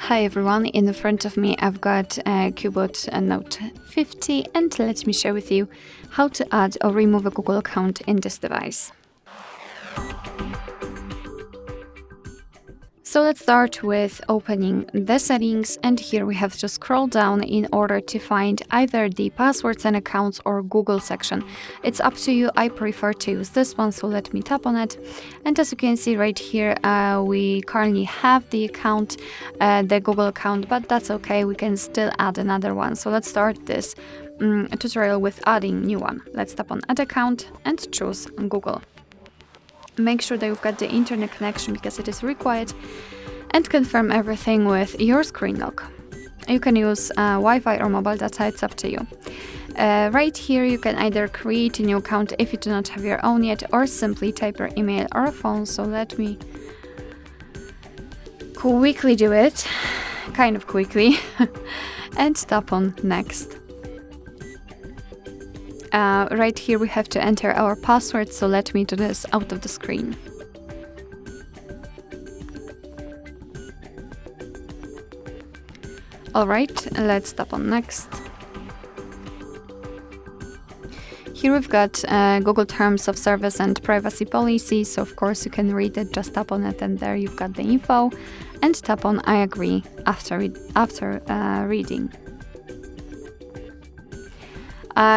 Hi everyone, in front of me I've got a CUBOT Note 50 and let me share with you how to add or remove a Google account in this device. So let's start with opening the settings, and here we have to scroll down in order to find either the passwords and accounts or Google section. It's up to you. I prefer to use this one, so let me tap on it. And as you can see right here, we currently have the account, the Google account, but that's okay. We can still add another one. So let's start this tutorial with adding new one. Let's tap on Add Account and choose Google. Make sure that you've got the internet connection because it is required, and confirm everything with your screen lock. You can use Wi-Fi or mobile data, it's up to you. Right here you can either create a new account if you do not have your own yet, or simply type your email or a phone. So let me quickly do it, kind of quickly, and tap on Next. Right here we have to enter our password, so let me do this out of the screen. Alright, let's tap on Next. Here we've got Google Terms of Service and Privacy Policy, so of course you can read it, just tap on it and there you've got the info, and tap on I agree after reading.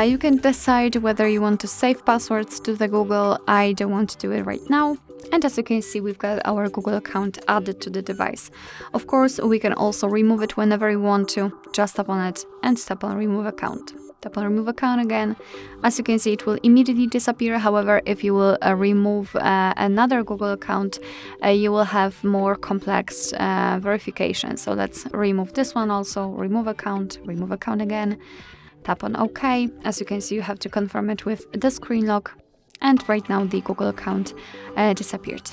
You can decide whether you want to save passwords to the Google. I don't want to do it right now. And as you can see, we've got our Google account added to the device. Of course, we can also remove it whenever we want to. Just tap on it and tap on Remove Account. Tap on Remove Account again. As you can see, it will immediately disappear. However, if you will remove another Google account, you will have more complex verification. So let's remove this one also. Remove account again. Tap on OK. As you can see, you have to confirm it with the screen lock, and right now the Google account disappeared.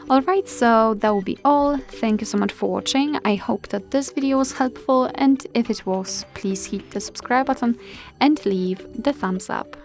Alright, so that will be all. Thank you so much for watching. I hope that this video was helpful, and if it was, please hit the subscribe button and leave the thumbs up.